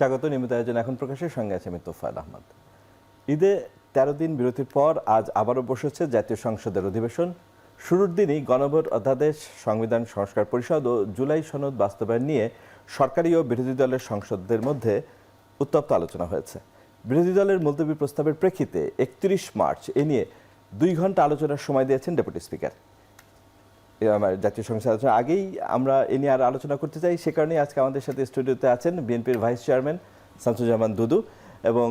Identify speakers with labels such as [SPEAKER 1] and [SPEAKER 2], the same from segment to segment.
[SPEAKER 1] স্বাগত। নিয়মিত আয়োজন এখন প্রকাশের সঙ্গে আছে আমি তোফায়েল আহমদ। ঈদে 13 দিন বিরতির পর আজ আবারও বসেছে জাতীয় সংসদের অধিবেশন। শুরুর দিনই গণভোট অধ্যাদেশ, সংবিধান সংস্কার পরিষদ ও জুলাই সনদ বাস্তবায়ন নিয়ে সরকারি ও বিরোধী দলের সংসদদের মধ্যে উত্তপ্ত আলোচনা হয়েছে। বিরোধী দলের মুলতবি প্রস্তাবের প্রেক্ষিতে 31 মার্চ এ নিয়ে 2 ঘন্টা আলোচনার সময় দিয়েছেন ডেপুটি স্পিকার। আমার জাতীয় সংসদ আলোচনা আগেই আমরা এ নিয়ে আর আলোচনা করতে চাই, সে কারণেই আজকে আমাদের সাথে স্টুডিওতে আছেন বিএনপির ভাইস চেয়ারম্যান শামসুজ্জামান দুদু এবং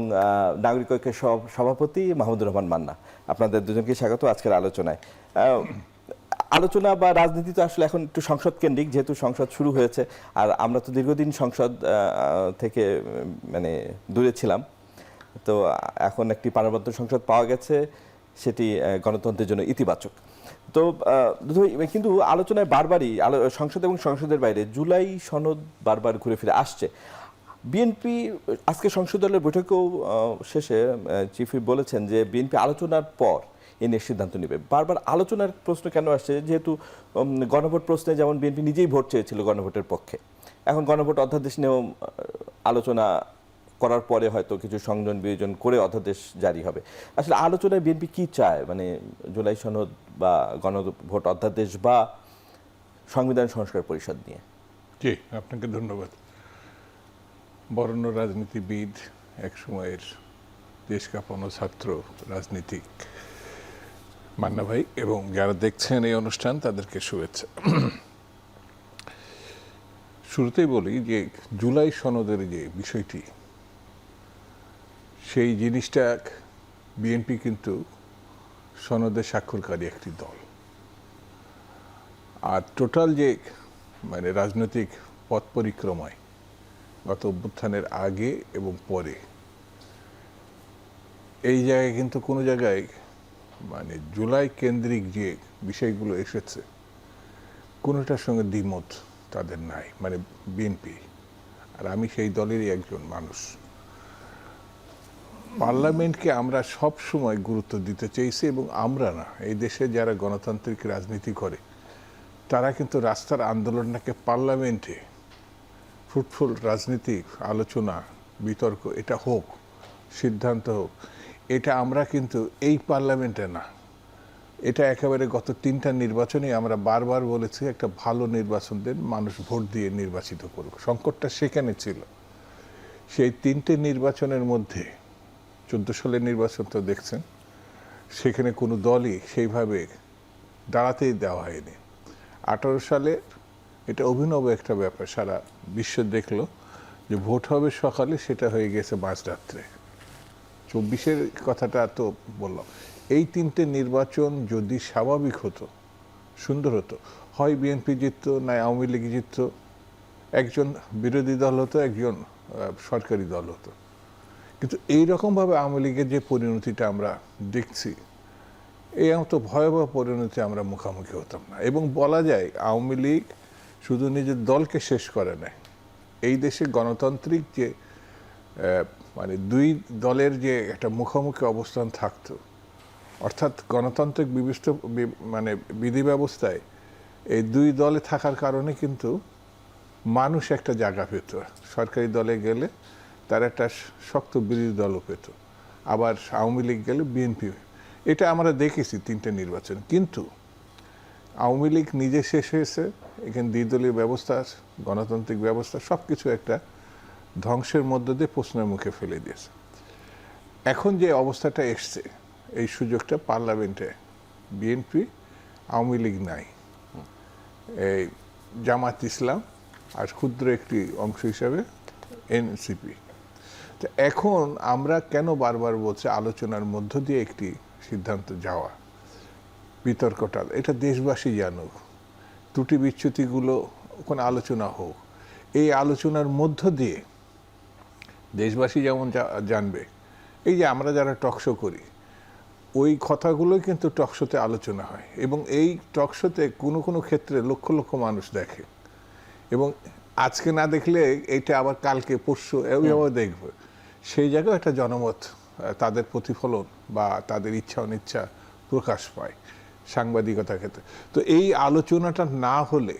[SPEAKER 1] নাগরিক ঐক্যের সভাপতি মাহমুদুর রহমান মান্না। আপনাদের দুজনকে স্বাগত আজকের আলোচনায়। আলোচনা বা রাজনীতি তো আসলে এখন একটু সংসদ কেন্দ্রিক, যেহেতু সংসদ শুরু হয়েছে, আর আমরা তো দীর্ঘদিন সংসদ থেকে মানে দূরে ছিলাম। তো এখন একটি প্রাণবন্ত সংসদ পাওয়া গেছে, সেটি গণতন্ত্রের জন্য ইতিবাচক। তো কিন্তু আলোচনায় বারবারই সংসদ এবং সংসদের বাইরে জুলাই সনদ বারবার ঘুরে ফিরে আসছে। বিএনপি আজকে সংসদ দলের বৈঠকেও শেষে চিফ হুইপ বলেছেন যে বিএনপি আলোচনার পর এ নিয়ে সিদ্ধান্ত নেবে। বারবার আলোচনার প্রশ্ন কেন আসছে? যেহেতু গণভোট প্রশ্নে যেমন বিএনপি নিজেই ভোট চেয়েছিল গণভোটের পক্ষে, এখন গণভোট অধ্যাদেশ নিয়েও আলোচনা করার পরে হয়তো কিছু সংযোজন বিয়োজন করে অধ্যাদেশ জারি হবে। আসলে আলোচনায় বিএনপি কি চায়, মানে জুলাই সনদ বা গণভোট অধ্যাদেশ বা সংবিধান সংস্কার পরিষদ নিয়ে?
[SPEAKER 2] জি, আপনাকে ধন্যবাদ। বরেণ্য রাজনীতিবিদ, এক সময়ের দেশ কাঁপানো ছাত্র রাজনীতিক মান্না ভাই এবং যারা দেখছেন এই অনুষ্ঠান, তাদেরকে শুভেচ্ছা। শুরুতেই বলি যে জুলাই সনদের যে বিষয়টি, সেই জিনিসটা বিএনপি কিন্তু সনদে স্বাক্ষরকারী একটি দল। আর টোটাল যে মানে রাজনৈতিক পথ পরিক্রমায় গত অভ্যুত্থানের আগে এবং পরে এই জায়গায় কিন্তু কোনো জায়গায় মানে জুলাই কেন্দ্রিক যে বিষয়গুলো এসেছে কোনোটার সঙ্গে দ্বিমত তাদের নাই, মানে বিএনপি। আর আমি সেই দলেরই একজন মানুষ। পার্লামেন্টকে আমরা সব সময় গুরুত্ব দিতে চেয়েছি, এবং আমরা না, এই দেশে যারা গণতান্ত্রিক রাজনীতি করে তারা কিন্তু রাস্তার আন্দোলনটাকে পার্লামেন্টে ফ্রুটফুল রাজনীতিক আলোচনা, বিতর্ক এটা হোক, সিদ্ধান্ত হোক, এটা আমরা কিন্তু এই পার্লামেন্টে না, এটা একেবারে গত 3টা নির্বাচনে আমরা বারবার বলেছি একটা ভালো নির্বাচন দেন, মানুষ ভোট দিয়ে নির্বাচিত করুক। সংকটটা সেখানে ছিল। সেই 3টে নির্বাচনের মধ্যে 14 সালের নির্বাচন তো দেখছেন, সেখানে কোনো দলই সেইভাবে দাঁড়াতেই দেওয়া হয়নি। 18 সালে এটা অভিনব একটা ব্যাপার, সারা বিশ্ব দেখলো যে ভোট হবে সকালে, সেটা হয়ে গেছে মাঝরাত্রে। 24-এর কথাটা তো বললাম। এই 3টে নির্বাচন যদি স্বাভাবিক হতো, সুন্দর হতো, হয় বিএনপি জিতত, না আওয়ামী লীগ জিতত, একজন বিরোধী দল হতো, একজন সরকারি দল হতো। কিন্তু এইরকমভাবে আওয়ামী লীগের যে পরিণতিটা আমরা দেখছি, এই মতো ভয়াবহ পরিণতি আমরা মুখোমুখি হতাম না। এবং বলা যায় আওয়ামী লীগ শুধু নিজের দলকে শেষ করে নেয়, এই দেশে গণতান্ত্রিক যে মানে দুই দলের যে একটা মুখোমুখি অবস্থান থাকতো, অর্থাৎ গণতান্ত্রিক মানে বিধি ব্যবস্থায় এই দুই দলে থাকার কারণে কিন্তু মানুষ একটা জায়গা পেত। সরকারি দলে গেলে তার একটা শক্ত বিরোধী দলও পেত, আবার আওয়ামী লীগ গেলে বিএনপি। এটা আমরা দেখেছি 3টে নির্বাচন। কিন্তু আওয়ামী লীগ নিজে শেষ হয়েছে, এখানে দ্বিদলীয় ব্যবস্থা, গণতান্ত্রিক ব্যবস্থা সব কিছু একটা ধ্বংসের মধ্য দিয়ে প্রশ্নের মুখে ফেলে দিয়েছে। এখন যে অবস্থাটা এসছে, এই সুযোগটা পার্লামেন্টে বিএনপি, আওয়ামী লীগ নাই, এই জামাত ইসলাম আর ক্ষুদ্র একটি অংশ হিসাবে এনসিপি। তো এখন আমরা কেন বারবার বলছি আলোচনার মধ্য দিয়ে একটি সিদ্ধান্ত যাওয়া, বিতর্কটা এটা দেশবাসী জানুক, ত্রুটি বিচ্যুতিগুলো ওখানে আলোচনা হোক। এই আলোচনার মধ্য দিয়ে দেশবাসী যেমন জানবে, এই যে আমরা যারা টকশো করি, ওই কথাগুলোই কিন্তু টকশোতে আলোচনা হয়, এবং এই টকশোতে কোনো কোনো ক্ষেত্রে লক্ষ লক্ষ মানুষ দেখে, এবং আজকে না দেখলে এইটা আবার কালকে পরশু এভাবে দেখবে। সেই জায়গায় একটা জনমত, তাদের প্রতিফলন বা তাদের ইচ্ছা অনিচ্ছা প্রকাশ পায় সাংবাদিকতার ক্ষেত্রে। তো এই আলোচনাটা না হলে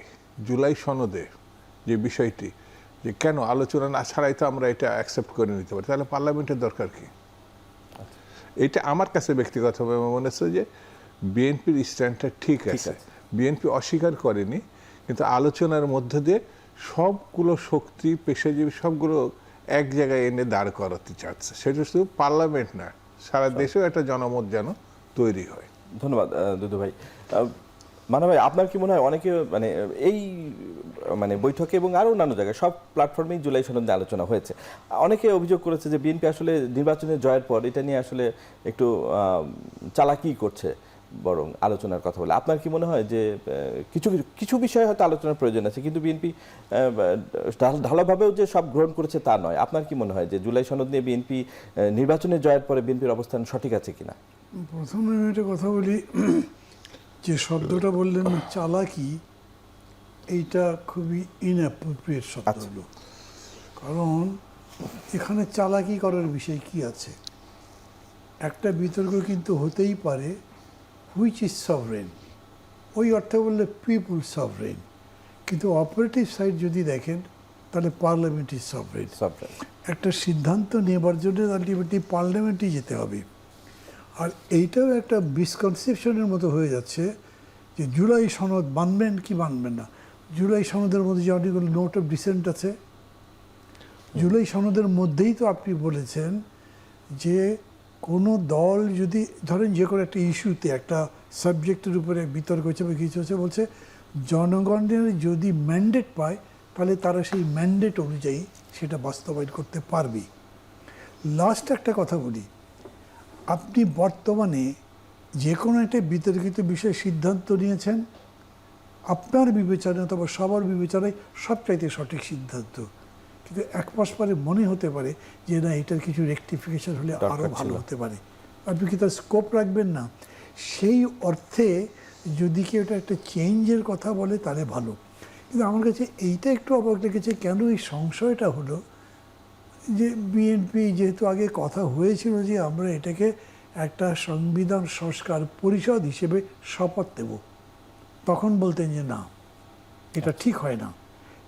[SPEAKER 2] জুলাই সনদে যে বিষয়টি, যে কেন আলোচনা না ছাড়াই তো আমরা এটা অ্যাকসেপ্ট করে নিতে পারি, তাহলে পার্লামেন্টের দরকার কি? এটা আমার কাছে ব্যক্তিগতভাবে মনে হচ্ছে যে বিএনপির স্ট্যান্ডটা ঠিক আছে। বিএনপি অস্বীকার করেনি, কিন্তু আলোচনার মধ্য দিয়ে সবগুলো শক্তি, পেশাজীবী সবগুলো এক জায়গায় এনে দাঁড় করাতে চাচ্ছে। সেটা শুধু পার্লামেন্ট না, সারা দেশেও একটা জনমত যেন তৈরি হয়।
[SPEAKER 1] ধন্যবাদ দুদু ভাই। মানা ভাই, আপনার কি মনে হয় অনেকে মানে এই মানে বৈঠকে এবং আরও অন্যান্য জায়গায় সব প্ল্যাটফর্মেই জুলাই সনদ নিয়ে আলোচনা হয়েছে, অনেকে অভিযোগ করেছে যে বিএনপি আসলে নির্বাচনে জয়ের পর এটা নিয়ে আসলে একটু চালাকি করছে বরং আলোচনার কথা বলে। আপনার কি মনে হয় যে কিছু কিছু বিষয়ে হয়তো আলোচনার প্রয়োজন আছে, কিন্তু বিএনপি ঢালাভাবেও যে সব গ্রহণ করেছে তা নয়? আপনার কি মনে হয় যে জুলাই সনদ নিয়ে বিএনপি নির্বাচনে জয়ের পরে বিএনপির অবস্থান সঠিক আছে কিনা?
[SPEAKER 3] প্রথমে আমি একটা কথা বলি, যে শব্দটা বললেন চালাকি, এইটা খুবই ইনঅ্যাপ্রোপ্রিয়েট শব্দ হলো। কারণ এখানে চালাকি করার বিষয় কি আছে? একটা বিতর্ক কিন্তু হতেই পারে হুইচ ইজ সভরেন, ওই অর্থে বললে পিপুল সভরেন, কিন্তু অপারেটিভ সাইড যদি দেখেন তাহলে পার্লামেন্ট ইজ সভরেন। একটা সিদ্ধান্ত নেবার জন্য আলটিমেটলি পার্লামেন্টে যেতে হবে। আর এইটাও একটা মিসকনসেপশনের মতো হয়ে যাচ্ছে যে জুলাই সনদ মানবেন কি মানবেন না। জুলাই সনদের মধ্যে যে অনেকগুলো নোট অফ ডিসেন্ট আছে, জুলাই সনদের মধ্যেই তো আপনি বলেছেন যে কোনো দল যদি ধরেন যে কোনো একটা ইস্যুতে একটা সাবজেক্টের উপরে বিতর্ক হচ্ছে বা কিছু হচ্ছে, বলছে জনগণের যদি ম্যান্ডেট পায় তাহলে তারা সেই ম্যান্ডেট অনুযায়ী সেটা বাস্তবায়ন করতে পারবে। লাস্ট একটা কথা বলি, আপনি বর্তমানে যে কোনো একটা বিতর্কিত বিষয়ে সিদ্ধান্ত নিয়েছেন, আপনার বিবেচনায় অথবা সবার বিবেচনায় সবচাইতে সঠিক সিদ্ধান্ত, কিন্তু এক মাস পরে মনে হতে পারে যে না, এটার কিছু রেকটিফিকেশন হলে আরও ভালো হতে পারে। আপনি কি তার স্কোপ রাখবেন না? সেই অর্থে যদি কেউ এটা একটা চেঞ্জের কথা বলে তাহলে ভালো। কিন্তু আমার কাছে এইটা একটু অবাক লেগেছে, কেন এই সংশয়টা হলো যে বিএনপি যেহেতু আগে কথা হয়েছিল যে আমরা এটাকে একটা সংবিধান সংস্কার পরিষদ হিসেবে শপথ দেব, তখন বলতেন যে না, এটা ঠিক হয় না,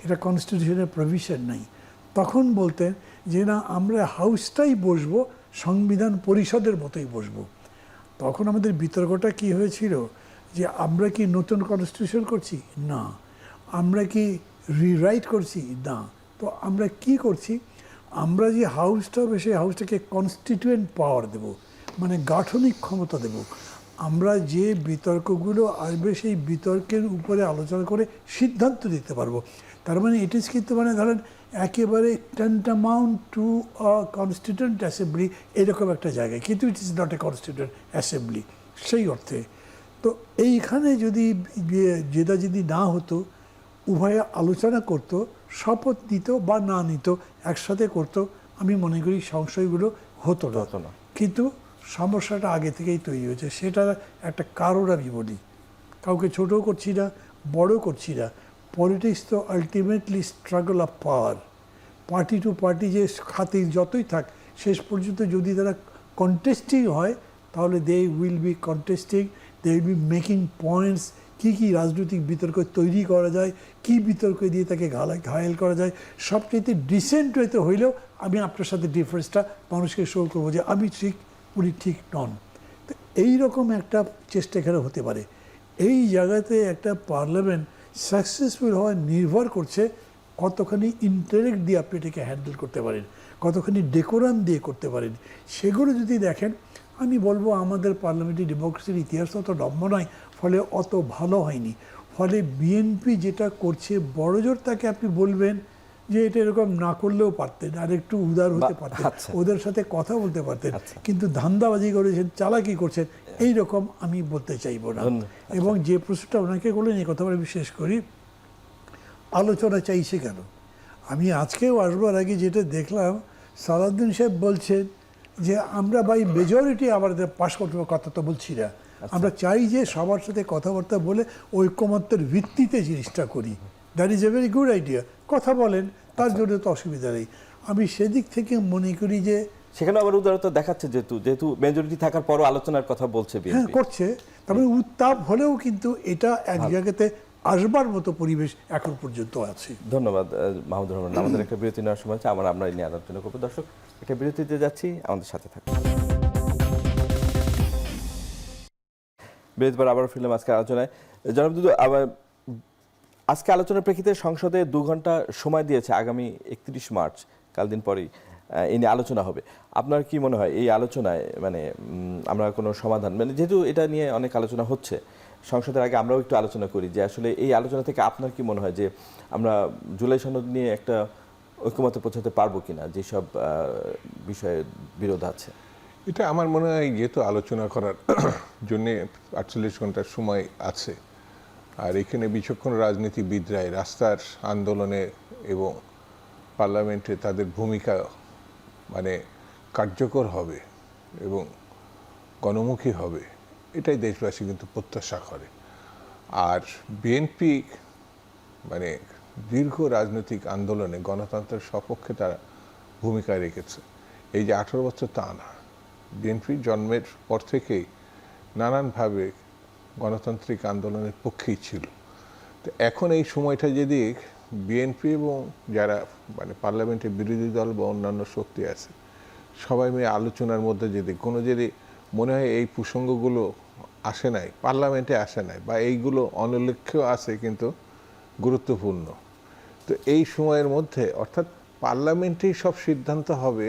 [SPEAKER 3] এটা কনস্টিটিউশনের প্রভিশন নাই। তখন বলতেন যে না, আমরা হাউসটাই বসবো, সংবিধান পরিষদের মতোই বসবো। তখন আমাদের বিতর্কটা কি হয়েছিল যে আমরা কি নতুন কনস্টিটিউশন করছি? না। আমরা কি রিরাইট করছি? না। তো আমরা কি করছি? আমরা যে হাউসটা হবে সেই হাউসটাকে কনস্টিটিউয়েন্ট পাওয়ার দেব, মানে গাঠনিক ক্ষমতা দেব। আমরা যে বিতর্কগুলো আসবে সেই বিতর্কের উপরে আলোচনা করে সিদ্ধান্ত দিতে পারবো। তার মানে ইট ইজ কিন্তু মানে ধরেন একেবারে ট্যান্টামাউন্ট টু কনস্টিটিউয়েন্ট অ্যাসেম্বলি, এরকম একটা জায়গায়, কিন্তু it is not a constituent assembly সেই অর্থে। তো এইখানে যদি যেটা যদি না হতো, উভয়ে আলোচনা করতো, শপথ নিত বা না নিত, একসাথে করতো, আমি মনে করি সংশয়গুলো হতো না। কিন্তু সমস্যাটা আগে থেকেই তৈরি হয়েছে। সেটা একটা কারণ আমি বলি, কাউকে ছোটও করছি না, বড় করছি না। পলিটিক্স তো ultimately struggle of power. Party to party যে খাতির যতই থাক, শেষ পর্যন্ত যদি তারা কন্টেস্টিং হয় তাহলে they will be contesting, they will be making points, কী রাজনৈতিক বিতর্ক তৈরি করা যায়, কী বিতর্ক দিয়ে তাকে ঘায়েল করা যায়। সবচেয়ে ডিসেন্ট হইতে হইলেও আমি আপনার সাথে ডিফারেন্সটা মানুষকে শো করবো যে আমি ঠিক, উনি ঠিক নন। তো এইরকম একটা চেষ্টা এখানে হতে পারে। এই জায়গাতে একটা পার্লামেন্ট সাকসেসফুল হওয়া নির্ভর করছে কতখানি ইন্টারেক্ট দিয়ে আপনি এটাকে হ্যান্ডেল করতে পারেন, কতখানি ডেকোরাম দিয়ে করতে পারেন। সেগুলো যদি দেখেন, আমি বলবো আমাদের পার্লামেন্টারি ডেমোক্রেসির ইতিহাস অত লম্বা নয়, ফলে অত ভালো হয়নি। ফলে বিএনপি যেটা করছে, বড়জোর তাকে আপনি বলবেন যে এটা এরকম না করলেও পারতেন, আর একটু উদার হতে পারতেন, ওদের সাথে কথা বলতে পারতেন, কিন্তু ধান্দাবাজি করেছেন, চালাকি করছেন, এইরকম আমি বলতে চাইবো না। এবং যে প্রশ্নটা ওনাকে করলেন, এই কথা আমি শেষ করি, আলোচনা চাইছে কেন? আমি আজকেও আসবার আগে যেটা দেখলাম, সালাউদ্দিন সাহেব বলছেন যে আমরা বাই মেজরিটি আমাদের পাশ করতে কথা তো বলছি না, আমরা চাই যে সবার সাথে কথাবার্তা বলে ঐকমত্যের ভিত্তিতে জিনিসটা করি। That is a very good idea. কথা বলেন, তার জন্য তো অসুবিধা নেই। আমি সেদিক থেকে মনে করি যে
[SPEAKER 1] সেখানে আবার উদারতা দেখাচ্ছে, যেহেতু মেজরিটি থাকার পরও আলোচনার কথা বলছে,
[SPEAKER 3] হ্যাঁ করছে। তারপরে উত্তাপ হলেও কিন্তু এটা এক জায়গাতে আসবার মতো পরিবেশ এখন পর্যন্ত আছে।
[SPEAKER 1] ধন্যবাদ মাহমুদুর রহমান। আমাদের একটা বিরতি নেওয়ার সময় আছে, আমরা এই নিয়ে আলোচনা করবো। দর্শক, একটা বিরতিতে যাচ্ছি, আমাদের সাথে থাকুন। বিরতির পর আবার ফিরলাম আজকে আলোচনায়। জনাব দুদু, আজকে আলোচনার প্রেক্ষিতে সংসদে 2 ঘন্টা সময় দিয়েছে, আগামী 31 মার্চ, কাল দিন পরেই এই নিয়ে আলোচনা হবে। আপনার কি মনে হয় এই আলোচনায় মানে আমরা কোনো সমাধান, মানে যেহেতু এটা নিয়ে অনেক আলোচনা হচ্ছে সংসদের আগে, আমরাও একটু আলোচনা করি যে আসলে এই আলোচনা থেকে আপনার কি মনে হয় যে আমরা জুলাই সনদ নিয়ে একটা ঐক্যমতে পৌঁছাতে পারবো কিনা, যেসব বিষয়ে বিরোধ আছে?
[SPEAKER 2] এটা আমার মনে হয় যেহেতু আলোচনা করার জন্য 48 ঘন্টার সময় আছে, আর এখানে বিচক্ষণ রাজনীতিবিদরাই রাস্তার আন্দোলনে এবং পার্লামেন্টে তাদের ভূমিকা মানে কার্যকর হবে এবং গণমুখী হবে, এটাই দেশবাসী কিন্তু প্রত্যাশা করে। আর বিএনপি মানে দীর্ঘ রাজনৈতিক আন্দোলনে গণতন্ত্রের সপক্ষে তারা ভূমিকা রেখেছে। এই যে 18 বছর তা না, বিএনপি জন্মের পর থেকেই নানানভাবে গণতান্ত্রিক আন্দোলনের পক্ষেই ছিল। তো এখন এই সময়টা যদি বিএনপি এবং যারা মানে পার্লামেন্টের বিরোধী দল বা অন্যান্য শক্তি আছে সবাই মিলে আলোচনার মধ্যে যদি মনে হয় এই প্রসঙ্গগুলো আসে নাই, পার্লামেন্টে আসে নাই, বা এইগুলো অনুল্লেখ্য আছে কিন্তু গুরুত্বপূর্ণ, তো এই সময়ের মধ্যে অর্থাৎ পার্লামেন্টেই সব সিদ্ধান্ত হবে,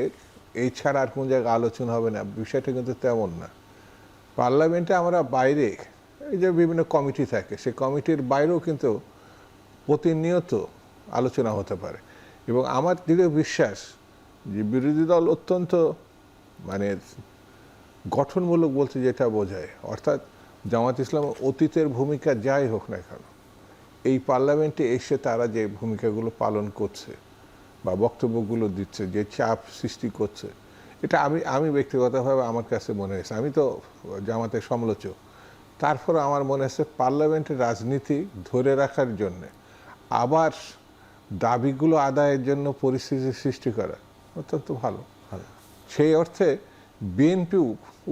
[SPEAKER 2] এই ছাড়া আর কোন জায়গায় আলোচনা হবে না, বিষয়টা কিন্তু তেমন না। পার্লামেন্টে আমরা বাইরে এই যে বিভিন্ন কমিটি থাকে, সেই কমিটির বাইরেও কিন্তু প্রতিনিয়ত আলোচনা হতে পারে। এবং আমার দৃঢ় বিশ্বাস যে বিরোধী দল অত্যন্ত মানে গঠনমূলক বলতে যেটা বোঝায়, অর্থাৎ জামাত ইসলাম অতীতের ভূমিকা যাই হোক না কেন, এই পার্লামেন্টে এসে তারা যে ভূমিকাগুলো পালন করছে বা বক্তব্যগুলো দিচ্ছে, যে চাপ সৃষ্টি করছে, এটা আমি ব্যক্তিগতভাবে আমার কাছে মনে হয়েছে, আমি তো জামাতের সমালোচক, তারপরে আমার মনে হচ্ছে পার্লামেন্টের রাজনীতি ধরে রাখার জন্যে আবার দাবিগুলো আদায়ের জন্য পরিস্থিতি সৃষ্টি করা অত্যন্ত ভালো। সেই অর্থে বিএনপি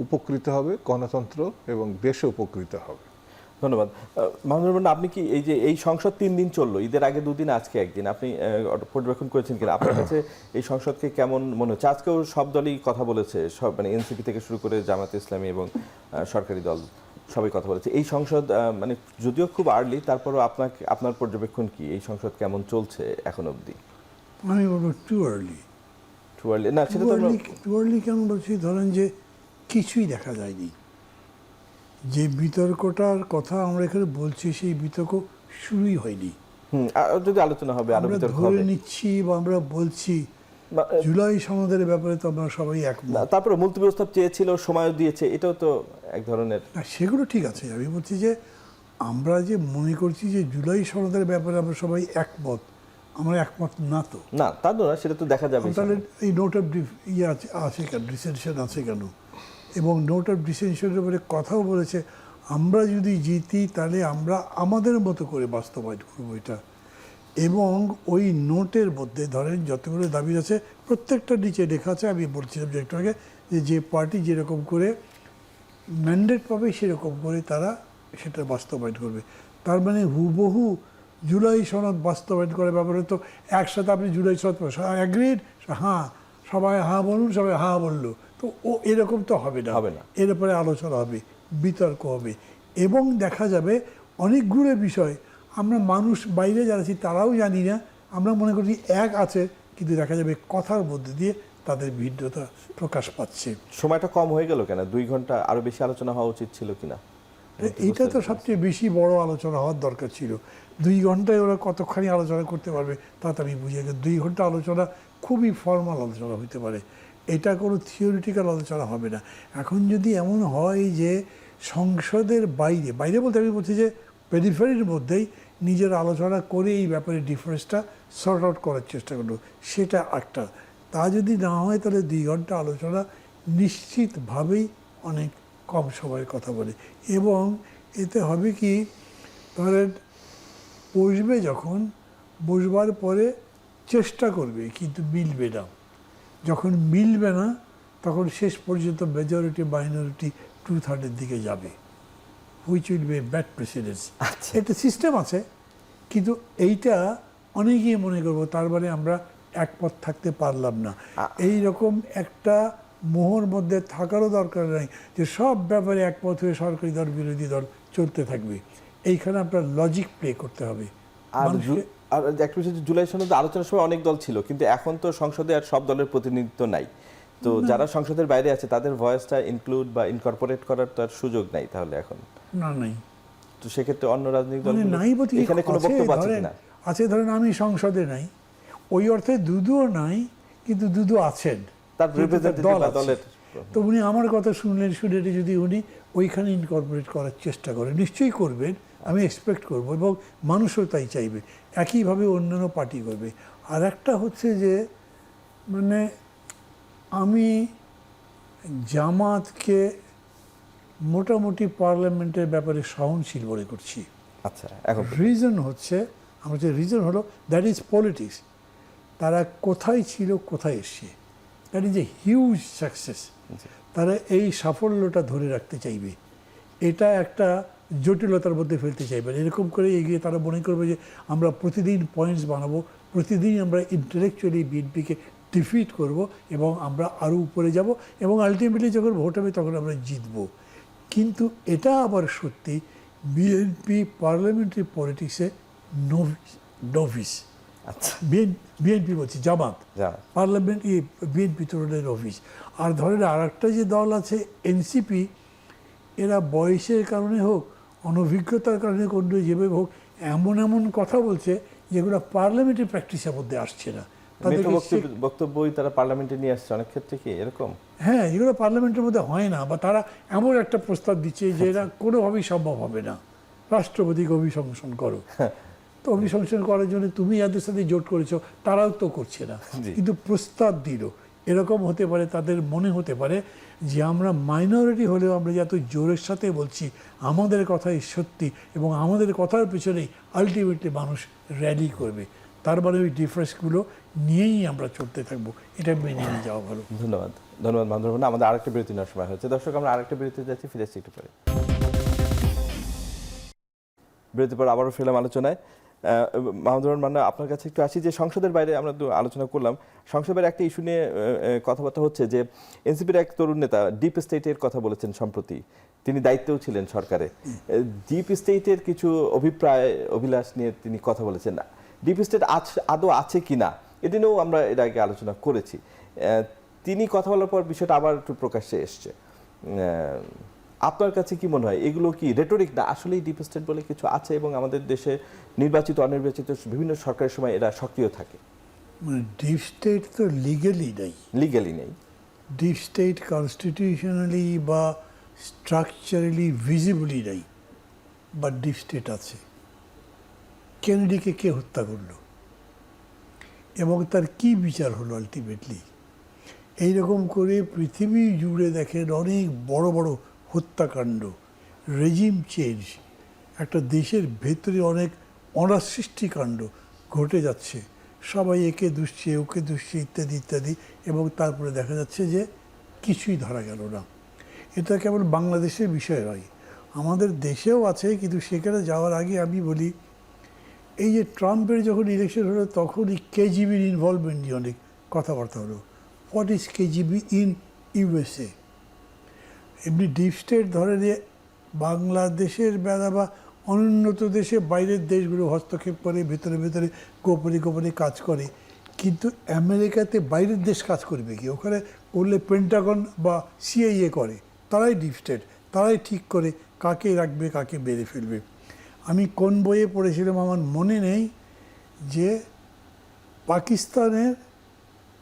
[SPEAKER 2] উপকৃত হবে, গণতন্ত্র এবং দেশে উপকৃত হবে।
[SPEAKER 1] ধন্যবাদ। মাহমুদুর রহমান, আপনি কি এই যে এই সংসদ 3 দিন চললো, ঈদের আগে 2 দিন, আজকে 1 দিন, আপনি পর্যবেক্ষণ করেছেন কিনা? আপনার কাছে এই সংসদকে কেমন মনে হচ্ছে? আজকেও সব দলই কথা বলেছে, সব মানে এনসিপি থেকে শুরু করে জামাত ইসলামী এবং সরকারি দল সবাই কথা বলেছে। এই সংসদ মানে যদিও খুব আর্লি, তারপরও আপনার পর্যবেক্ষণ কি? এই সংসদ কেমন চলছে এখন অবধি?
[SPEAKER 3] আমি বলবো টু আর্লি।
[SPEAKER 1] টু আর্লি না, সেটা তো
[SPEAKER 3] টু আর্লি কেন বলছি, ধরেন যে কিছুই দেখা যায়নি। যে বিতর্কটার কথা আমরা এখানে বলছি সেই বিতর্ক শুরুই হয়নি।
[SPEAKER 1] যদি আলোচনা হবে, আরো
[SPEAKER 3] আমরা
[SPEAKER 1] বিতর্ক
[SPEAKER 3] ধরে
[SPEAKER 1] হবে।
[SPEAKER 3] নিচ্ছি বা আমরা বলছি জুলাই সনদের ব্যাপারে তো আমরা সবাই একমত।
[SPEAKER 1] তারপরে মুলতবি প্রস্তাব চেয়েছিল, সময়ও দিয়েছে, এটাও তো এক ধরনের।
[SPEAKER 3] না, সেগুলো ঠিক আছে। আমি বলছি যে আমরা যে মনে করছি যে জুলাই সনদের ব্যাপারে আমরা সবাই একমত, আমরা একমত না তো।
[SPEAKER 1] না, তা না, সেটা তো দেখা যাবে।
[SPEAKER 3] তাহলে এই নোট অফ ইয়ে আছে কেন, ডিসেনশন আছে কেন? এবং নোট অফ ডিসেনশনের ব্যাপারে কথাও বলেছে, আমরা যদি জিতি তাহলে আমরা আমাদের মতো করে বাস্তবায়ন করবো এটা। এবং ওই নোটের মধ্যে ধরেন যতগুলো দাবি আছে প্রত্যেকটা নিচে লেখা আছে, আমি বলছিলাম যে একটু আগে, যে পার্টি যেরকম করে ম্যান্ডেট পাবে সেরকম করে তারা সেটা বাস্তবায়ন করবে। তার মানে হুবহু জুলাই সনদ বাস্তবায়ন করার ব্যাপারে তো একসাথে আপনি জুলাই সনদ অ্যাগ্রিড, হ্যাঁ সবাই হ্যাঁ বলুন, সবাই হ্যাঁ বললো, তো এরকম তো হবে না। এর ব্যাপারে আলোচনা হবে, বিতর্ক হবে, এবং দেখা যাবে অনেকগুলো বিষয় আমরা মানুষ বাইরে যারা আছি তারাও জানি না, আমরা মনে করছি এক আছে, কিন্তু দেখা যাবে কথার মধ্যে দিয়ে তাদের ভিন্নতা প্রকাশ পাচ্ছে।
[SPEAKER 1] সময়টা কম হয়ে গেল কেন? 2 ঘন্টা আরো বেশি আলোচনা হওয়া উচিত ছিল কিনা?
[SPEAKER 3] এইটা তো সবচেয়ে বেশি বড় আলোচনা হওয়ার দরকার ছিল। 2 ঘন্টায় ওরা কতখানি আলোচনা করতে পারবে তা তো আমি বুঝিয়ে গেছি। 2 ঘন্টা আলোচনা খুবই ফর্মাল আলোচনা হতে পারে, এটা কোনো থিওরিটিক্যাল আলোচনা হবে না। এখন যদি এমন হয় যে সংসদের বাইরে বলতে আমি বলছি যে পেরিফেরির মধ্যেই নিজের আলোচনা করে এই ব্যাপারে ডিফারেন্সটা সর্ট আউট করার চেষ্টা করলো, সেটা একটা। তা যদি না হয় তাহলে 2 ঘন্টা আলোচনা নিশ্চিতভাবেই অনেক কম সময়ের কথা বলে। এবং এতে হবে কি, ধরেন বসবে যখন, বসবার পরে চেষ্টা করবে কিন্তু মিলবে না, যখন মিলবে না তখন শেষ পর্যন্ত মেজরিটি মাইনরিটি 2/3 দিকে যাবে। Which will be bad presidents.
[SPEAKER 1] আচ্ছা।
[SPEAKER 3] একটা সিস্টেম আছে, কিন্তু এইটা অনেকেই মনে করবো তার মানে আমরা একপথ থাকতে পারলাম না। এই রকম একটা মোহর মধ্যে থাকারও দরকার নেই যে সব ব্যাপারে একপথ হয়ে সরকারি দল বিরোধী দল চলতে থাকবে। এইখানে আপনার লজিক প্লে করতে হবে।
[SPEAKER 1] আর
[SPEAKER 3] মানুষকে-
[SPEAKER 1] আর একটা বিষয় যে জুলাই সনদে আলোচনার সময় অনেক দল ছিল, কিন্তু এখন তো সংসদে আর সব দলের প্রতিনিধিত্ব নাই। তো যারা সংসদের বাইরে আছে তাদের ভয়েসটা ইনক্লুড বা ইনকর্পোরেট করার তো আর সুযোগ নাই তাহলে এখন।
[SPEAKER 3] না নাই,
[SPEAKER 1] তো সেক্ষেত্রে অন্য রাজনৈতিক
[SPEAKER 3] মানে
[SPEAKER 1] দল
[SPEAKER 3] নাই বলতে কি
[SPEAKER 1] এখানে কোনো
[SPEAKER 3] আছে,
[SPEAKER 1] বক্তব্য আছে
[SPEAKER 3] ধরেন
[SPEAKER 1] কিনা?
[SPEAKER 3] আছে, ধরেন আমি সংসদে নাই, ওই অর্থে দুদুও নাই, কিন্তু দুদু আছেন,
[SPEAKER 1] তার
[SPEAKER 3] যেহেতু তার
[SPEAKER 1] representative
[SPEAKER 3] দল
[SPEAKER 1] বা
[SPEAKER 3] আছে।
[SPEAKER 1] দলের
[SPEAKER 3] তো উনি আমার কথা শুনলেন, শুনে যদি উনি ওইখানে ইনকর্পোরেট করার চেষ্টা করেন, নিশ্চয়ই করবেন, আমি এক্সপেক্ট করব, এবং মানুষও তাই চাইবে, একইভাবে অন্যান্য পার্টি করবে। আর একটা হচ্ছে যে মানে আমি জামাতকে মোটামুটি পার্লামেন্টের ব্যাপারে সহনশীল মনে করছি।
[SPEAKER 1] আচ্ছা, এখন
[SPEAKER 3] রিজন হচ্ছে, আমার যে রিজন হলো দ্যাট ইজ পলিটিক্স। তারা কোথায় ছিল, কোথায় এসছে, that is a huge success. তারা এই সাফল্যটা ধরে রাখতে চাইবে, এটা একটা জটিলতার মধ্যে ফেলতে চাইবে না। এরকম করে এগিয়ে তারা মনে করবে যে আমরা প্রতিদিন পয়েন্টস বানাবো, প্রতিদিন আমরা ইন্টেলেকচুয়ালি বিএনপিকে ডিফিট করব, এবং আমরা আরও উপরে যাব, এবং আলটিমেটলি যখন ভোট হবে তখন আমরা জিতব। কিন্তু এটা আবার সত্যি, বিএনপি পার্লামেন্টারি পলিটিক্সে নভিস।
[SPEAKER 1] আচ্ছা,
[SPEAKER 3] বিএনপি বলছি, জামাত
[SPEAKER 1] যা
[SPEAKER 3] পার্লামেন্ট বিএনপি তরুণের অফিস। আর ধরেন আর একটা যে দল আছে এনসিপি, এরা বয়সের কারণে হোক, অনভিজ্ঞতার কারণে কোন যেভাবে হোক, এমন এমন কথা বলছে যেগুলো পার্লামেন্টের প্র্যাকটিসের মধ্যে আসছে না। তাদেরকে
[SPEAKER 1] বক্তব্যই তারা পার্লামেন্টে নিয়ে আসছে অনেক ক্ষেত্রে, কি এরকম?
[SPEAKER 3] হ্যাঁ, যেগুলো পার্লামেন্টের মধ্যে হয় না, বা তারা এমন একটা প্রস্তাব দিচ্ছে যে এরা কোনোভাবেই সম্ভব হবে না। রাষ্ট্রপতিকে অভিশংসন করো, তো অভিশংসন করার জন্য তুমি যাদের সাথে জোট করেছো তারাও তো করছে না,
[SPEAKER 1] জি।
[SPEAKER 3] কিন্তু প্রস্তাব দিল। এরকম হতে পারে, তাদের মনে হতে পারে যে আমরা মাইনরিটি হলেও আমরা যত জোরের সাথে বলছি আমাদের কথাই সত্যি, এবং আমাদের কথার পিছনেই আলটিমেটলি মানুষ র্যালি করবে। তার মানে ওই ডিফারেন্সগুলো নিয়েই আমরা চলতে থাকবো, এটা মেনে নিয়ে যাওয়া ভালো।
[SPEAKER 1] ধন্যবাদ, ধন্যবাদ মাহমুদুর রহমান। আমাদের আরেকটা বিরতি নেওয়ার সময় হচ্ছে। দর্শক, আমরা আরেকটা বিরতি যাচ্ছি, ফিরে আসছি একটু পরে। বিরতির পর আবারও ফিরলাম আলোচনায়। মাহমুদুর রহমান, আপনার কাছে একটু আসি যে সংসদের বাইরে আমরা তো আলোচনা করলাম, সংসদের বাইরে একটা ইস্যু নিয়ে কথাবার্তা হচ্ছে যে এনসিপির এক তরুণ নেতা ডিপ স্টেটের কথা বলেছেন সম্প্রতি, তিনি দায়িত্বেও ছিলেন সরকারে। ডিপ স্টেটের কিছু অভিপ্রায় অভিলাষ নিয়ে তিনি কথা বলেছেন। ডিপ স্টেট আদৌ আছে কিনা এদিনেও আমরা এর আগে আলোচনা করেছি। তিনি কথা বলার পর বিষয়টা আবার একটু প্রকাশ্যে এসছে। আপনার কাছে কি মনে হয়, এগুলো কি রেটরিক না আসলেই ডিপ স্টেট বলে কিছু আছে, এবং আমাদের দেশে নির্বাচিত অনির্বাচিত বিভিন্ন সরকারের সময় এরা সক্রিয় থাকে?
[SPEAKER 3] মানে ডিপ স্টেট তো লিগালি নেই,
[SPEAKER 1] লিগ্যালি নেই।
[SPEAKER 3] ডিপ স্টেট কনস্টিটিউশনালি বা স্ট্রাকচারালি ভিজিবলি নেই, বা ডিপ স্টেট আছে। কেনেডিকে কে হত্যা করলো এবং তার কি বিচার হলো আলটিমেটলি? এইরকম করে পৃথিবী জুড়ে দেখেন অনেক বড় বড় হত্যাকাণ্ড, রেজিম চেঞ্জ, একটা দেশের ভেতরে অনেক অনাসৃষ্টিকাণ্ড ঘটে যাচ্ছে। সবাই একে দুষছে, ওকে দুষছে, ইত্যাদি ইত্যাদি, এবং তারপরে দেখা যাচ্ছে যে কিছুই ধরা গেল না। এটা কেবল বাংলাদেশের বিষয় নয়, আমাদের দেশেও আছে। কিন্তু সেখানে যাওয়ার আগে আমি বলি, এই যে ট্রাম্পের যখন ইলেকশন হলো তখনই কেজিবির ইনভলভমেন্ট নিয়ে অনেক কথাবার্তা হলো। What is KGB in USA? এমনি ডিপ স্টেট ধরে নিয়ে বাংলাদেশের বেলা বা অনুন্নত দেশে বাইরের দেশগুলো হস্তক্ষেপ করে, ভেতরে ভেতরে গোপনে গোপনে কাজ করে। কিন্তু আমেরিকাতে বাইরের দেশ কাজ করবে কি? ওখানে করলে পেন্টাগন বা সিআইএ করে, তারাই ডিপ স্টেট, তারাই ঠিক করে কাকে রাখবে, কাকে মেরে ফেলবে। আমি কোন বইয়ে পড়েছিলাম আমার মনে নেই, যে পাকিস্তানের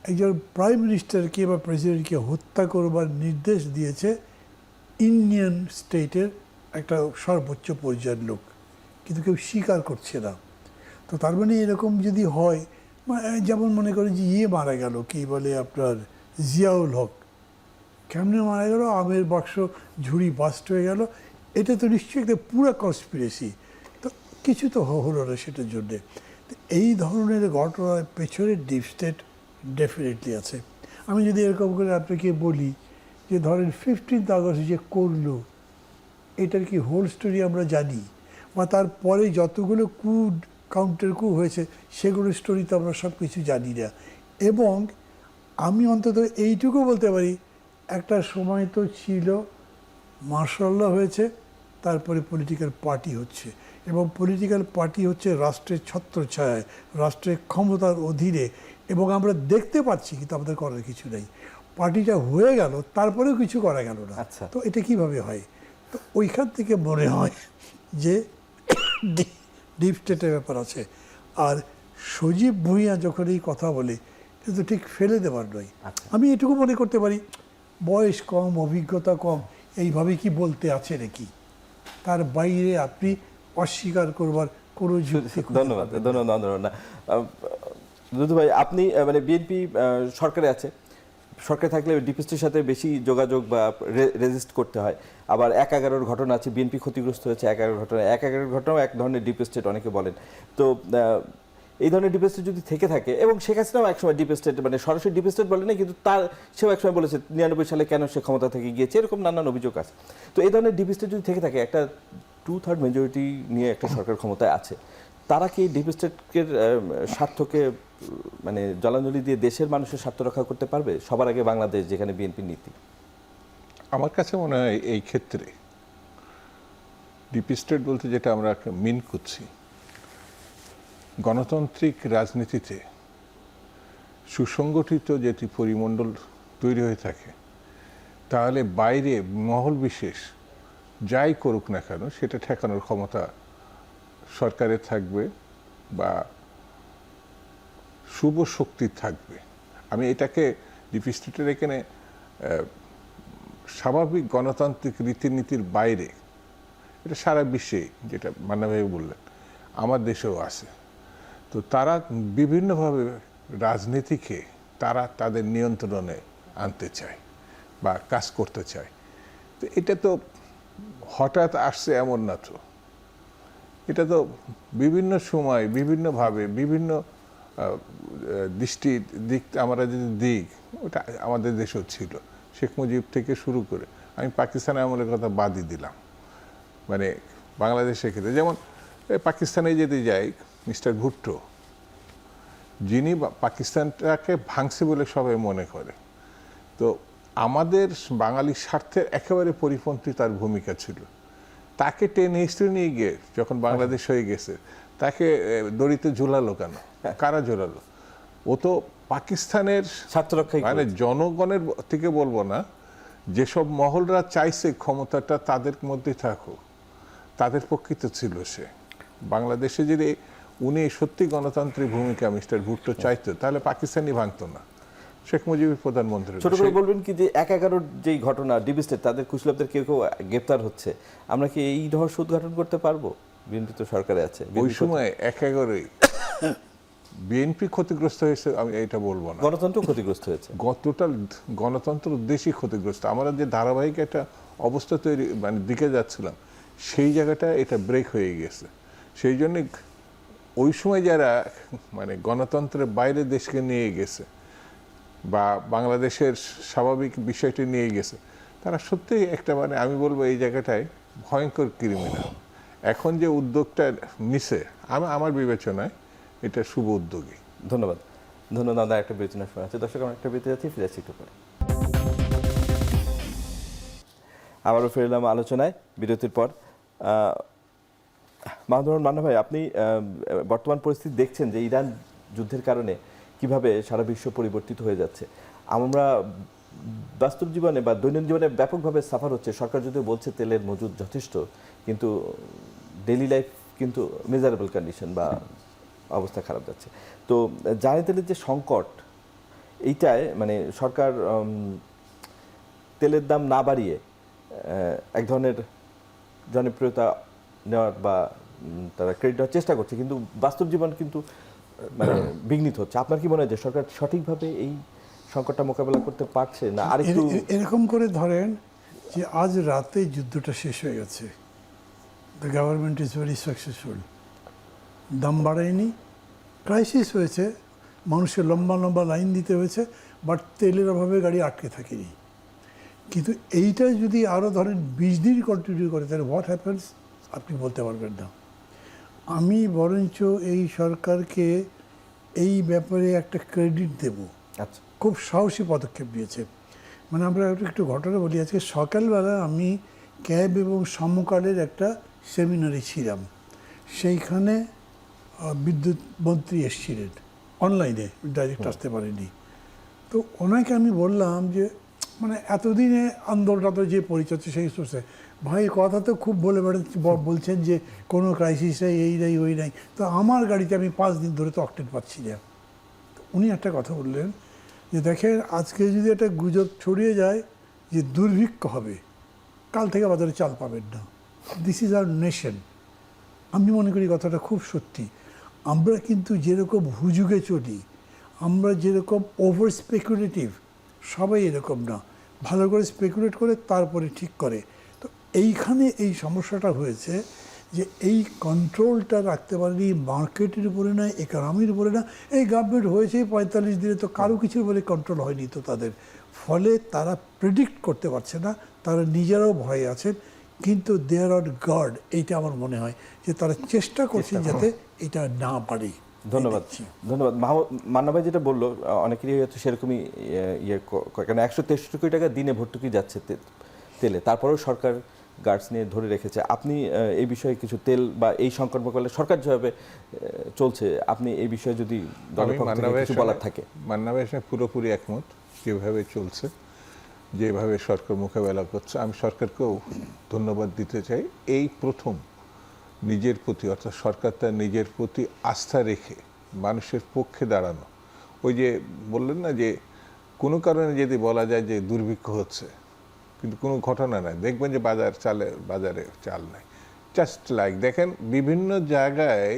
[SPEAKER 3] একজন প্রাইম মিনিস্টারকে বা প্রেসিডেন্টকে হত্যা করবার নির্দেশ দিয়েছে ইন্ডিয়ান স্টেটের একটা সর্বোচ্চ পর্যায়ের লোক, কিন্তু কেউ স্বীকার করছে না। তো তার মানে এরকম যদি হয়, যেমন মনে করেন যে মারা গেল, কি বলে আপনার জিয়াউল হক, কেমনে মারা গেল? আমের বাক্স ঝুড়ি বাস্ট হয়ে গেল। এটা তো নিশ্চয়ই একটা পুরো কনস্পিরেসি। তো কিছু তো হলো না সেটার জন্যে। এই ধরনের ঘটনার পেছনে ডিপ স্টেট ডেফিনেটলি আছে। আমি যদি এরকম করে আপনাকে বলি যে ধরেন 15th আগস্ট যে করলো, এটার কি হোল স্টোরি আমরা জানি, বা তারপরে যতগুলো কাউন্টার কু হয়েছে সেগুলোর স্টোরি তো আমরা সব কিছু জানি না। এবং আমি অন্তত এইটুকু বলতে পারি, একটা সময় তো ছিল মার্শাল্লাহ হয়েছে, তারপরে পলিটিক্যাল পার্টি হচ্ছে, এবং পলিটিক্যাল পার্টি হচ্ছে রাষ্ট্রের ছত্রছায়ায়, রাষ্ট্রের ক্ষমতার অধীনে, এবং আমরা দেখতে পাচ্ছি কিন্তু আমাদের করার কিছু নেই। পার্টিটা হয়ে গেল, তারপরেও কিছু করা গেল না।
[SPEAKER 1] আচ্ছা।
[SPEAKER 3] তো এটা কিভাবে হয়? তো ওইখান থেকে মনে হয় যে ডিপ স্টেটের ব্যাপার আছে। আর সজীব ভুঁইয়া যখন এই কথা বলে, কিন্তু ঠিক ফেলে দেওয়ার নয়।
[SPEAKER 1] আচ্ছা।
[SPEAKER 3] আমি এটুকু মনে করতে পারি, বয়স কম, অভিজ্ঞতা কম, এইভাবে কি বলতে আছে নাকি? তার বাইরে আপনি অস্বীকার করবার কোনো যুক্তি খুঁজে
[SPEAKER 1] ধন্যবাদ
[SPEAKER 3] পাবেন না।
[SPEAKER 1] ধন্যবাদ না দুদু ভাই, আপনি মানে বিএনপি সরকারে আছে, সরকারে থাকলে ডিপিএসটির সাথে বেশি যোগাযোগ বা রেজিস্ট করতে হয়। আবার ১/১১ ঘটনা আছে, বিএনপি ক্ষতিগ্রস্ত হয়েছে ১/১১ ঘটনা। ১/১১ ঘটনাও এক ধরনের ডিপ স্টেট অনেকে বলেন। তো এই ধরনের ডিপ স্টেট যদি থেকে থাকে, এবং শেখ হাসিনাও একসময় ডিপ স্টেট, মানে সরাসরি ডিপ স্টেট বলে না, কিন্তু সেও একসময় বলেছে ৯৯ সালে কেন সে ক্ষমতা থেকে গিয়েছে, এরকম নানান অভিযোগ আছে। তো এই ধরনের ডিপ স্টেট যদি থেকে থাকে, একটা 2/3 মেজরিটি নিয়ে একটা সরকার ক্ষমতায় আছে, তারা কি ডিপ স্টেটের স্বার্থকে মানে জলাঞ্জলি দিয়ে দেশের মানুষের স্বার্থ রক্ষা করতে পারবে? সবার আগে বাংলাদেশ, যেখানে বিএনপির নীতি।
[SPEAKER 2] আমার কাছে মনে হয় এই ক্ষেত্রে ডিপ স্টেট বলতে যেটা আমরা মিন করছি, গণতান্ত্রিক রাজনীতিতে সুসংগঠিত যেটি পরিমণ্ডল তৈরি হয়ে থাকে, তাহলে বাইরে মহল বিশেষ যাই করুক না কেন সেটা ঠেকানোর ক্ষমতা সরকারের থাকবে বা শুভ শক্তি থাকবে। আমি এটাকে ডিপ স্টেটের এখানে স্বাভাবিক গণতান্ত্রিক রীতিনীতির বাইরে, এটা সারা বিশ্বে, যেটা মান্না ভাই বললেন, আমার দেশেও আছে। তো তারা বিভিন্নভাবে রাজনীতিকে তারা তাদের নিয়ন্ত্রণে আনতে চায় বা কাজ করতে চায়। তো এটা তো হঠাৎ আসছে এমন না, তো এটা তো বিভিন্ন সময় বিভিন্নভাবে বিভিন্ন দিক আমরা যদি দিক, ওটা আমাদের দেশেও ছিল, শেখ মুজিব থেকে শুরু করে। আমি পাকিস্তান আমলের কথা বাদই দিলাম, মানে বাংলাদেশের ক্ষেত্রে যেমন পাকিস্তানে যদি যাই, মিস্টার ভুট্টো, যিনি পাকিস্তানটাকে ভাঙছে বলে সবাই মনে করে, তো আমাদের বাঙালি স্বার্থের একেবারে পরিপন্থী তার ভূমিকা ছিল। তাকে টেনে হিস্ট্রি নিয়ে গিয়ে যখন বাংলাদেশ হয়ে গেছে, তাকে দড়িতে ঝুলালো কেন? কারা ঝুলালো? ও তো পাকিস্তানের
[SPEAKER 1] স্বার্থ রক্ষাই
[SPEAKER 2] মানে জনগণের থেকে বলবো না, যেসব মহলরা চাইছে ক্ষমতাটা তাদের মধ্যে থাকুক, তাদের পক্ষিত ছিল সে। বাংলাদেশে যদি উনি সত্যি গণতান্ত্রিক ভূমিকা মিস্টার ভুট্টো চাইতো, তাহলে পাকিস্তানই ভাঙতো না, শেখ মুজিবুর প্রধানমন্ত্রী।
[SPEAKER 1] ছোট করে বলবেন কি যে ১/১১ যেই ঘটনা, ডিপ স্টেট তাদের কুশলবদের কেউ কেউ গ্রেপ্তার হচ্ছে, আমরা কি এই রহস্য উদ্ঘাটন করতে পারবো? বিএনপি তো সরকারে আছে,
[SPEAKER 2] ওই সময় ১/১১ বিএনপি ক্ষতিগ্রস্ত হয়েছে আমি এটা বলবো না,
[SPEAKER 1] গণতন্ত্র ক্ষতিগ্রস্ত হয়েছে,
[SPEAKER 2] টোটাল গণতন্ত্র দেশই ক্ষতিগ্রস্ত। আমরা যে ধারাবাহিক একটা অবস্থা তৈরি মানে দিকে যাচ্ছিলাম, সেই জায়গাটা এটা ব্রেক হয়ে গেছে। সেই জন্য ওই সময় যারা মানে গণতন্ত্রের বাইরে দেশকে নিয়ে গেছে বা বাংলাদেশের স্বাভাবিক বিষয়টি নিয়ে গেছে, তারা সত্যিই একটা মানে আমি বলবো এই জায়গাটায় ভয়ঙ্কর ক্রিমিনাল। এখন যে উদ্যোগটা নিছে, আমার বিবেচনায় এটা শুভ উদ্যোগী।
[SPEAKER 1] ধন্যবাদ ধন্যবাদ। একটা বিবেচনা শোনা আছে। দর্শক, আমরা একটা বিরতি যাচ্ছি, ফিরে আসছি একটু পরে। আবারও ফিরলাম আলোচনায় বিরতির পর। মাহমুদুর মান্না ভাই, আপনি বর্তমান পরিস্থিতি দেখছেন যে ইরান যুদ্ধের কারণে কিভাবে সারা বিশ্ব পরিবর্তিত হয়ে যাচ্ছে। আমরা বাস্তব জীবনে বা দৈনন্দিন জীবনে ব্যাপকভাবে সাফার হচ্ছে। সরকার যদিও বলছে তেলের মজুদ যথেষ্ট, কিন্তু ডেইলি লাইফ কিন্তু মেজারেবল কন্ডিশন বা অবস্থা খারাপ যাচ্ছে। তো জ্বালানি তেলের যে সংকট, এইটায় মানে সরকার তেলের দাম না বাড়িয়ে এক ধরনের জনপ্রিয়তা নেওয়ার বা তারা ক্রেডিট দেওয়ার চেষ্টা করছে, কিন্তু বাস্তব জীবন কিন্তু মানে বিঘ্নিত হচ্ছে। আপনার কি মনে হয় যে সরকার সঠিকভাবে এই সংকটটা মোকাবেলা করতে পারছে না? আরেকটু
[SPEAKER 3] এরকম করে ধরেন যে আজ রাতে যুদ্ধটা শেষ হয়ে গেছে, the government is very successful, দাম বাড়ায়নি, ক্রাইসিস হয়েছে, মানুষের লম্বা লম্বা লাইন দিতে হয়েছে, বাট তেলের অভাবে গাড়ি আটকে থাকেনি। কিন্তু এইটা যদি আরও ধরেন 20 দিন কন্টিনিউ করে তাহলে হোয়াট হ্যাপেন্স আপনি বলতে পারবেন না। আমি বরঞ্চ এই সরকারকে এই ব্যাপারে একটা ক্রেডিট দেব,
[SPEAKER 1] আচ্ছা,
[SPEAKER 3] খুব সাহসী পদক্ষেপ নিয়েছে। মানে আমরা একটু ঘটনা বলি, আজকে সকালবেলা আমি ক্যাব এবং সমকালের একটা সেমিনারে ছিলাম, সেইখানে বিদ্যুৎ মন্ত্রী এসেছিলেন অনলাইনে, ডাইরেক্ট আসতে পারেনি। তো ওনাকে আমি বললাম যে মানে এতদিনে আন্দোলনটা যে পরিচর্যা সেই সোর্সে ভাই কথা তো খুব বলে বলছেন যে কোনো ক্রাইসিস নেই, এই নেই ওই নেই, তো আমার গাড়িতে আমি 5 দিন ধরে তো অকটেন পাচ্ছি না। তো উনি একটা কথা বললেন যে দেখেন আজকে যদি একটা গুজব ছড়িয়ে যায় যে দুর্ভিক্ষ হবে, কাল থেকে বাজারে চাল পাবেন না। This is our nation. আমি মনে করি কথাটা খুব সত্যি। আমরা কিন্তু যেরকম হুজুগে চলি, আমরা যেরকম ওভার স্পেকুলেটিভ, সবাই এরকম না, ভালো করে স্পেকুলেট করে তারপরে ঠিক করে। তো এইখানে এই সমস্যাটা হয়েছে যে এই কন্ট্রোলটা রাখতে পারেনি, মার্কেটের উপরে না, ইকোনমির উপরে না। এই গভর্নমেন্ট হয়েছে 45 দিনে, তো কারো কিছুর উপরে কন্ট্রোল হয়নি তো তাদের, ফলে তারা প্রেডিক্ট করতে পারছে না, তারা নিজেরাও ভয়ে আছেন। কিন্তু দেয়ার আর গার্ড, এইটা আমার মনে হয় যে তারা চেষ্টা করছেন যাতে এটা না বাড়ে।
[SPEAKER 1] ধন্যবাদ। ধন্যবাদ। মান্না ভাই যেটা বললো অনেকেরই হয়তো সেরকমই কেন 163 কোটি টাকা দিনে ভর্তুকি যাচ্ছে তেলে, তারপরেও সরকার গার্ডস নিয়ে ধরে রেখেছে। আপনি এই বিষয়ে কিছু তেল বা এই সংকট মোকাবিলায় সরকার যেভাবে চলছে, আপনি এই বিষয়ে যদি দলের পক্ষ থেকে কিছু বলার থাকে।
[SPEAKER 2] মান্না ভাইয়ের সঙ্গে পুরোপুরি একমত। যেভাবে চলছে, যেভাবে সরকার মোকাবেলা করছে, আমি সরকারকেও ধন্যবাদ দিতে চাই। এই প্রথম নিজের প্রতি, অর্থাৎ সরকার তার নিজের প্রতি আস্থা রেখে মানুষের পক্ষে দাঁড়ানো। ওই যে বললেন না যে কোনো কারণে যদি বলা যায় যে দুর্ভিক্ষ হচ্ছে কিন্তু কোনো ঘটনা নাই, দেখবেন যে বাজারে চাল নাই। জাস্ট লাইক দেখেন বিভিন্ন জায়গায়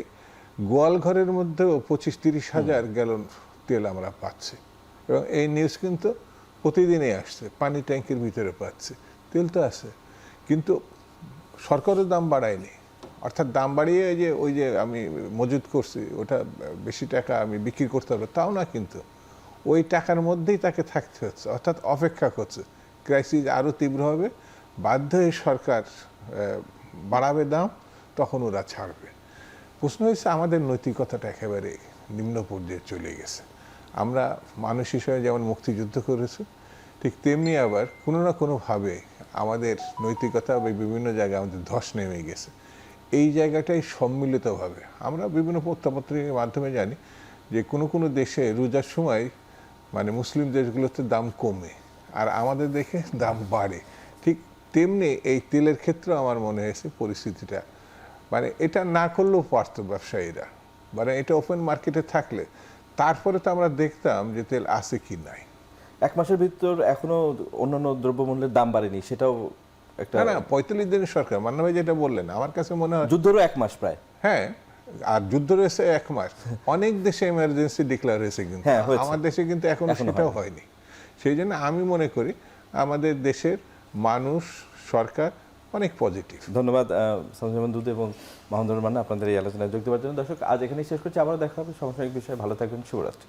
[SPEAKER 2] গোয়ালঘরের মধ্যেও 25-30 হাজার গ্যালন তেল আমরা পাচ্ছি, এবং এই নিউজ কিন্তু প্রতিদিনই আসছে। পানি ট্যাঙ্কের ভিতরে পাচ্ছে, তেল তো আছে, কিন্তু সরকারও দাম বাড়ায়নি। অর্থাৎ দাম বাড়িয়ে ওই যে আমি মজুত করছি ওটা বেশি টাকা আমি বিক্রি করতে পারবো তাও না, কিন্তু ওই টাকার মধ্যেই তাকে থাকতে হচ্ছে, অর্থাৎ অপেক্ষা করছে ক্রাইসিস আরও তীব্র হবে, বাধ্য হয়ে সরকার বাড়াবে দাম, তখন ওরা ছাড়বে। প্রশ্ন হয়েছে আমাদের নৈতিকতাটা একেবারে নিম্ন পর্যায়ে চলে গেছে। আমরা মানুষ হিসেবে যেমন মুক্তিযুদ্ধ করেছি, ঠিক তেমনি আবার কোনো না কোনোভাবে আমাদের নৈতিকতা বা বিভিন্ন জায়গায় আমাদের ধস নেমে গেছে। এই জায়গাটাই সম্মিলিতভাবে আমরা বিভিন্ন পত্রপত্রিকার মাধ্যমে জানি যে কোনো কোনো দেশে রোজার সময় মানে মুসলিম দেশগুলোতে দাম কমে আর আমাদের দেখে দাম বাড়ে। ঠিক তেমনি এই তেলের ক্ষেত্রে আমার মনে হয়েছে পরিস্থিতিটা মানে এটা না করলেও পারত ব্যবসায়ীরা, মানে এটা ওপেন মার্কেটে থাকলে তারপরে তো আমরা দেখতাম যে তেল আছে কি নাই।
[SPEAKER 1] 1 মাসের ভিতর এখনো অন্যান্য দ্রব্যমূল্যের দাম বাড়েনি, সেটাও একটা
[SPEAKER 2] না 45 দিনের সরকার। মান্না ভাই যেটা বললেন আমার কাছে মনে হয়
[SPEAKER 1] যুদ্ধেরও 1 মাস প্রায়।
[SPEAKER 2] হ্যাঁ, আর যুদ্ধ রয়েছে 1 মাস। অনেক দেশে এমার্জেন্সি ডিক্লেয়ার হয়েছে, কিন্তু আমার দেশে কিন্তু এখনো সেটাও হয়নি। সেই জন্য আমি মনে করি আমাদের দেশের মানুষ, সরকার অনেক পজিটিভ।
[SPEAKER 1] ধন্যবাদ সঞ্জয় দুধ এবং মাহমুদুর মান্না আপনাদের এই আলোচনায় যোগ দেওয়ার জন্য। দর্শক, আজ এখানেই শেষ করছি, আবারও দেখা হবে সমসাময়িক বিষয়ে। ভালো থাকবেন, শুভরাত্রি।